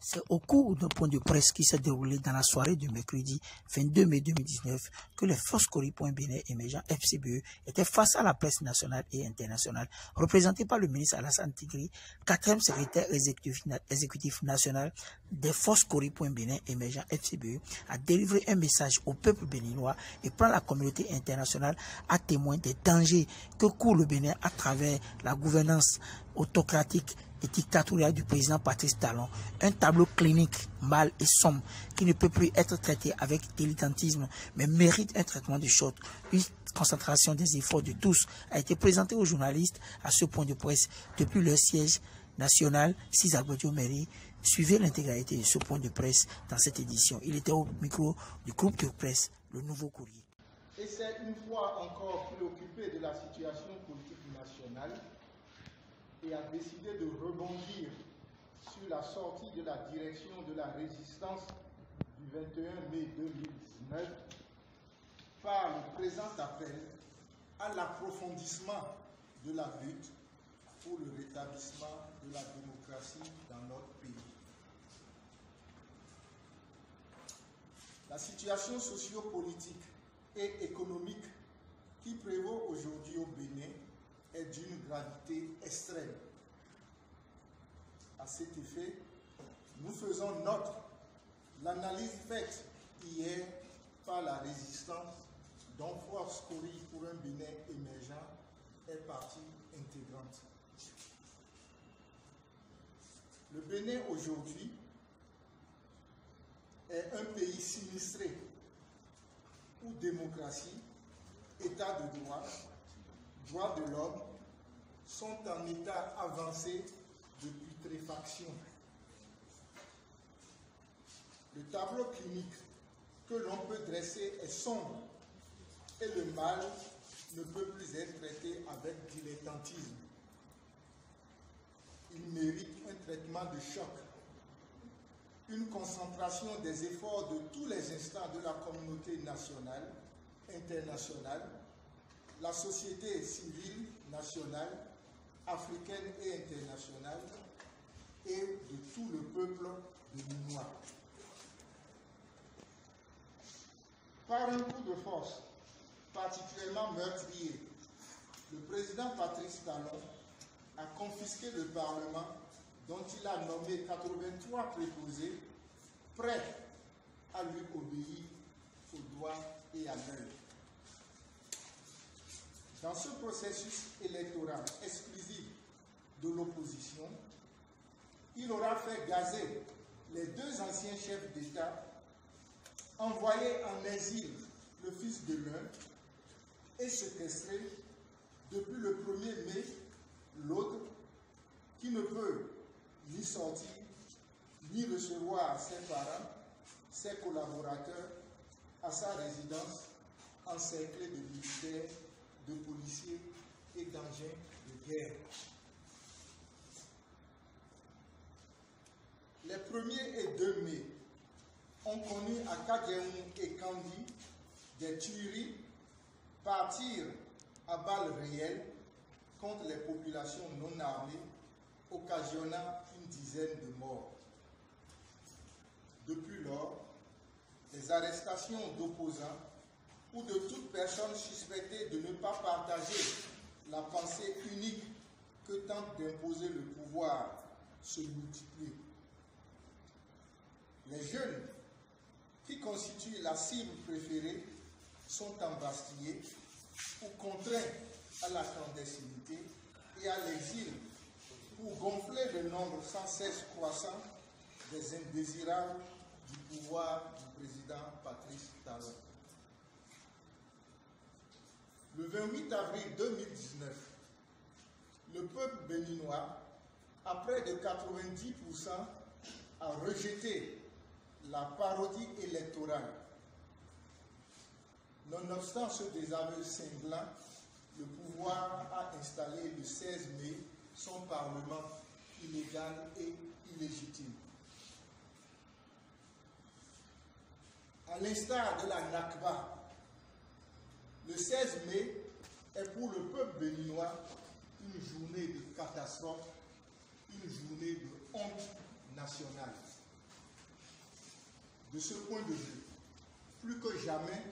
C'est au cours d'un point de presse qui s'est déroulé dans la soirée du mercredi 22 mai 2019 que les forces Kori.Bénin émergents FCBE étaient face à la presse nationale et internationale, représentée par le ministre Alassane Tigri, 4e secrétaire exécutif national des forces Kori.Bénin émergents FCBE, a délivré un message au peuple béninois et prend la communauté internationale à témoin des dangers que court le Bénin à travers la gouvernance autocratique et dictatoriale du président Patrice Talon, un tableau clinique mal et sombre qui ne peut plus être traité avec dilettantisme mais mérite un traitement de choc. Une concentration des efforts de tous a été présentée aux journalistes à ce point de presse depuis leur siège national, 6 Agbodio Mairie. Suivez l'intégralité de ce point de presse dans cette édition. Il était au micro du groupe de presse Le Nouveau Courrier. Et c'est une fois encore préoccupé de la situation politique nationale et a décidé de rebondir sur la sortie de la direction de la résistance du 21 mai 2019 par le présent appel à l'approfondissement de la lutte pour le rétablissement de la démocratie dans notre pays. La situation sociopolitique et économique qui prévaut aujourd'hui au Bénin est d'une gravité extrême. À cet effet, nous faisons note l'analyse faite hier par la résistance dont Force Kori pour un Bénin émergent est partie intégrante. Le Bénin aujourd'hui est un pays sinistré où démocratie, état de droit, droits de l'homme sont en état avancé de putréfaction. Le tableau clinique que l'on peut dresser est sombre et le mal ne peut plus être traité avec dilettantisme. Il mérite un traitement de choc, une concentration des efforts de tous les instants de la communauté nationale, internationale, la société civile nationale, africaine et internationale, et de tout le peuple béninois. Par un coup de force particulièrement meurtrier, le président Patrice Talon a confisqué le Parlement dont il a nommé 83 préposés prêts à lui obéir au doigt et à l'œil. Dans ce processus électoral exclusif de l'opposition, il aura fait gazer les deux anciens chefs d'État, envoyé en exil le fils de l'un et séquestré depuis le 1er mai l'autre, qui ne peut ni sortir, ni recevoir ses parents, ses collaborateurs à sa résidence encerclée de militaires, de policiers et d'engins de guerre. Les 1er et 2 mai ont connu à Kagéoum et Kandi des tueries partir à balles réelles contre les populations non armées, occasionnant une dizaine de morts. Depuis lors, les arrestations d'opposants ou de toute personne suspectée de ne pas partager la pensée unique que tente d'imposer le pouvoir se multiplient. Les jeunes, qui constituent la cible préférée, sont embastillés ou contraints à la clandestinité et à l'exil pour gonfler le nombre sans cesse croissant des indésirables du pouvoir du président Patrice Talon. Le 28 avril 2019, le peuple béninois, à près de 90%, a rejeté la parodie électorale. Nonobstant ce désaveu cinglant, le pouvoir a installé le 16 mai son parlement illégal et illégitime. À l'instar de la Nakba, le 16 mai est pour le peuple béninois une journée de catastrophe, une journée de honte nationale. De ce point de vue, plus que jamais,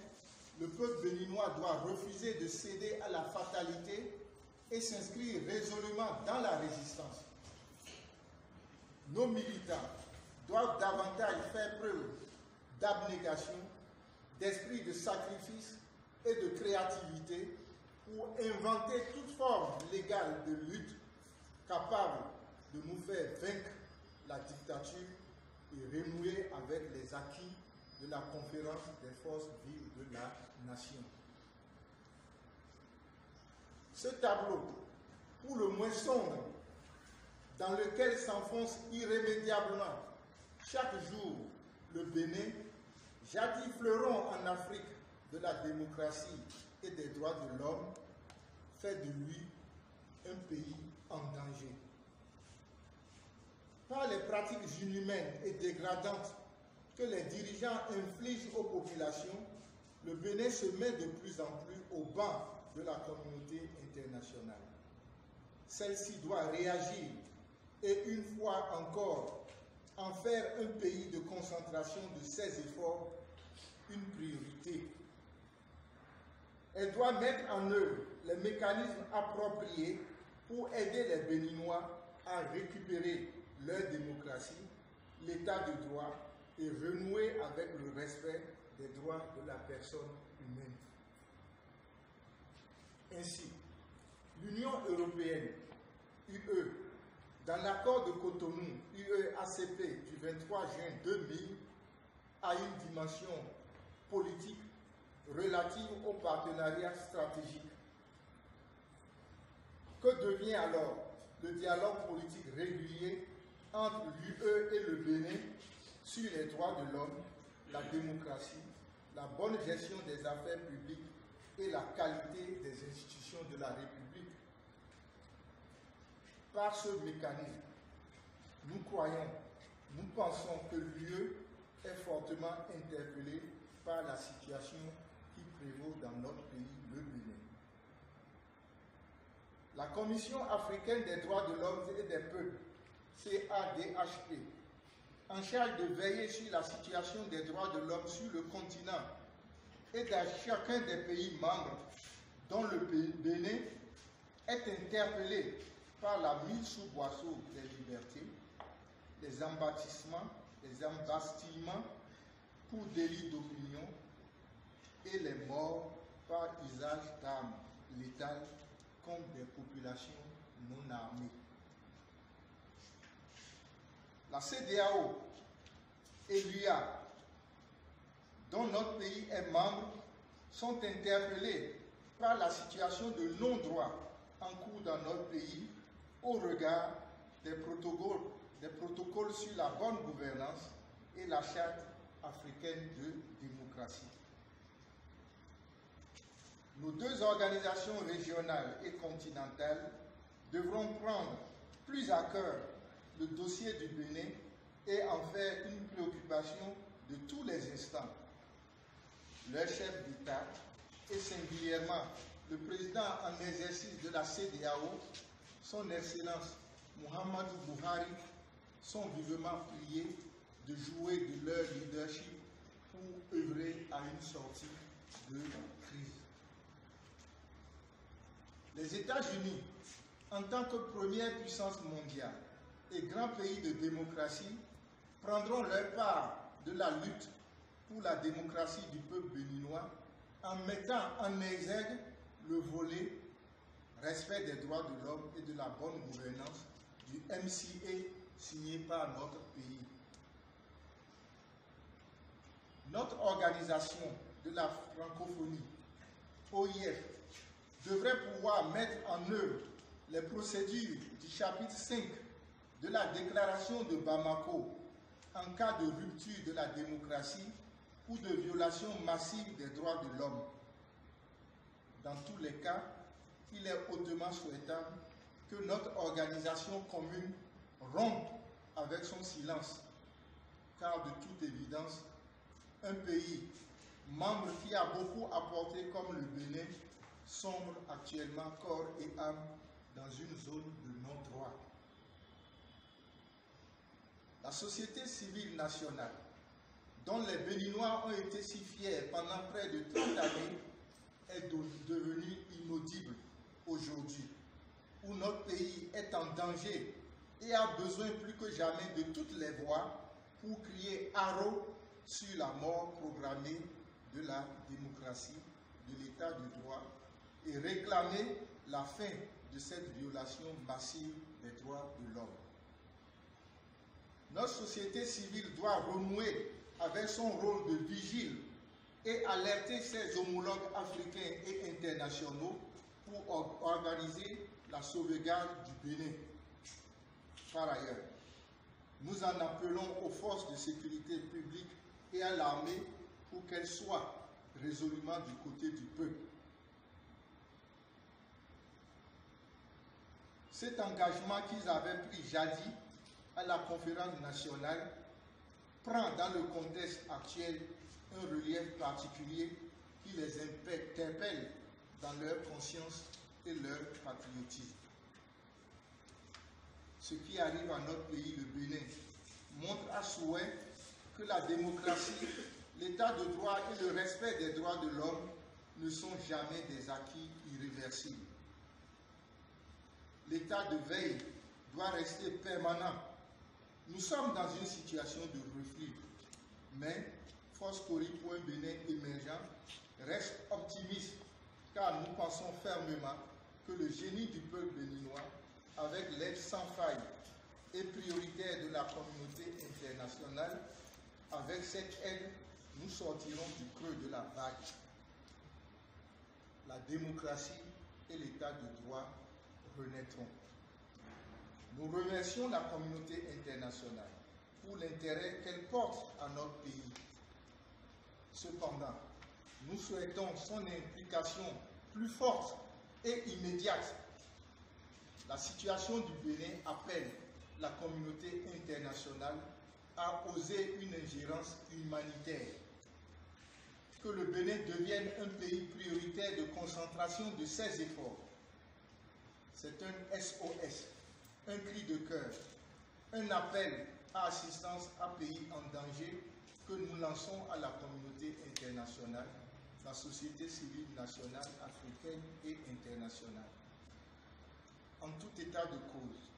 le peuple béninois doit refuser de céder à la fatalité et s'inscrire résolument dans la résistance. Nos militants doivent davantage faire preuve d'abnégation, d'esprit de sacrifice et de créativité pour inventer toute forme légale de lutte capable de nous faire vaincre la dictature et renouer avec les acquis de la conférence des forces vives de la nation. Ce tableau, pour le moins sombre, dans lequel s'enfonce irrémédiablement chaque jour le Bénin, jadis fleuron en Afrique de la démocratie et des droits de l'homme, fait de lui un pays en danger. Par les pratiques inhumaines et dégradantes que les dirigeants infligent aux populations, le Bénin se met de plus en plus au banc de la communauté internationale. Celle-ci doit réagir et une fois encore en faire un pays de concentration de ses efforts une priorité. Elle doit mettre en œuvre les mécanismes appropriés pour aider les Béninois à récupérer leur démocratie, l'état de droit et renouer avec le respect des droits de la personne humaine. Ainsi, l'Union européenne, UE, dans l'accord de Cotonou, UE-ACP du 23 juin 2000, a une dimension politique relative au partenariat stratégique. Que devient alors le dialogue politique régulier entre l'UE et le Bénin sur les droits de l'homme, la démocratie, la bonne gestion des affaires publiques et la qualité des institutions de la République? Par ce mécanisme, nous croyons, nous pensons que l'UE est fortement interpellée par la situation qui prévaut dans notre pays, le Bénin. La Commission africaine des droits de l'homme et des peuples, CADHP, en charge de veiller sur la situation des droits de l'homme sur le continent et dans chacun des pays membres, dont le Bénin, est interpellée par la mise sous boisseau des libertés, les embastillements pour délit d'opinion et les morts par usage d'armes létales contre des populations non armées. La CEDEAO et l'UA, dont notre pays est membre, sont interpellés par la situation de non-droit en cours dans notre pays au regard des protocoles sur la bonne gouvernance et la charte africaine de démocratie. Nos deux organisations régionales et continentales devront prendre plus à cœur le dossier du Bénin et en faire une préoccupation de tous les instants. Leur chef d'État et singulièrement le président en exercice de la CEDEAO, son Excellence Muhammadu Buhari, sont vivement priés de jouer de leur leadership pour œuvrer à une sortie de crise. Les États-Unis, en tant que première puissance mondiale et grand pays de démocratie, prendront leur part de la lutte pour la démocratie du peuple béninois en mettant en exergue le volet respect des droits de l'homme et de la bonne gouvernance du MCA signé par notre pays. Notre organisation de la francophonie, OIF, devrait pouvoir mettre en œuvre les procédures du chapitre 5 de la déclaration de Bamako en cas de rupture de la démocratie ou de violation massive des droits de l'homme. Dans tous les cas, il est hautement souhaitable que notre organisation commune rompe avec son silence, car de toute évidence, un pays membre qui a beaucoup apporté comme le Bénin sombre actuellement corps et âme dans une zone de non-droit. La société civile nationale dont les Béninois ont été si fiers pendant près de 30 années, est devenu inaudible aujourd'hui, où notre pays est en danger et a besoin plus que jamais de toutes les voix pour crier haro sur la mort programmée de la démocratie, de l'état de droit et réclamer la fin de cette violation massive des droits de l'homme. Notre société civile doit renouer avec son rôle de vigile et alerter ses homologues africains et internationaux pour organiser la sauvegarde du Bénin. Par ailleurs, nous en appelons aux forces de sécurité publique et à l'armée pour qu'elles soient résolument du côté du peuple. Cet engagement qu'ils avaient pris jadis à la conférence nationale prend dans le contexte actuel un relief particulier qui les interpelle dans leur conscience et leur patriotisme. Ce qui arrive à notre pays, le Bénin, montre à souhait que la démocratie, l'état de droit et le respect des droits de l'homme ne sont jamais des acquis irréversibles. L'état de veille doit rester permanent. Nous sommes dans une situation de reflux, mais ForceCorry.Bénin émergent reste optimiste car nous pensons fermement que le génie du peuple béninois, avec l'aide sans faille et prioritaire de la communauté internationale, avec cette aide, nous sortirons du creux de la vague. La démocratie et l'état de droit renaîtront. Nous remercions la communauté internationale pour l'intérêt qu'elle porte à notre pays. Cependant, nous souhaitons son implication plus forte et immédiate. La situation du Bénin appelle la communauté internationale à oser une ingérence humanitaire. Que le Bénin devienne un pays prioritaire de concentration de ses efforts. C'est un SOS, un cri de cœur, un appel à assistance à pays en danger que nous lançons à la communauté internationale, la société civile nationale, africaine et internationale. En tout état de cause,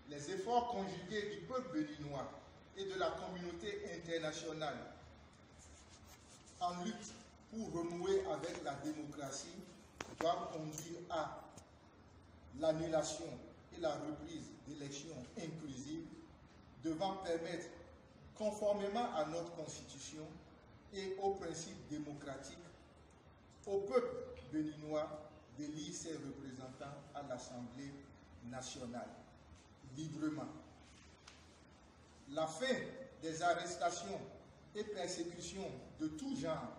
les efforts conjugués du peuple béninois et de la communauté internationale en lutte pour renouer avec la démocratie doivent conduire à l'annulation et la reprise d'élections inclusives devant permettre, conformément à notre Constitution et aux principes démocratiques, au peuple béninois d'élire ses représentants à l'Assemblée nationale, librement. La fin des arrestations et persécutions de tout genre,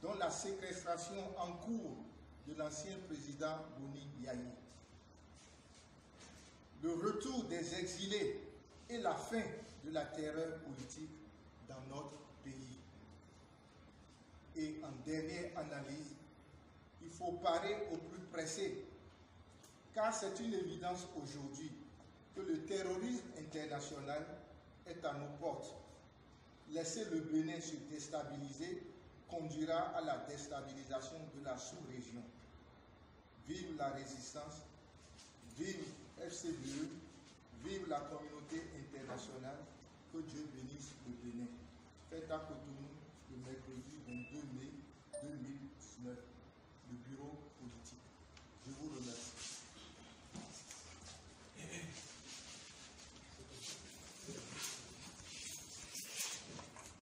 dont la séquestration en cours de l'ancien président Boni Yayi. Le retour des exilés et la fin de la terreur politique dans notre pays. Et en dernière analyse, il faut parer au plus pressé, car c'est une évidence aujourd'hui que le terrorisme international est à nos portes. Laisser le Bénin se déstabiliser conduira à la déstabilisation de la sous-région. Vive la résistance, vive FCBE, vive la communauté internationale, que Dieu bénisse le Bénin. Fête à Cotonou le mercredi 22 mai 2019.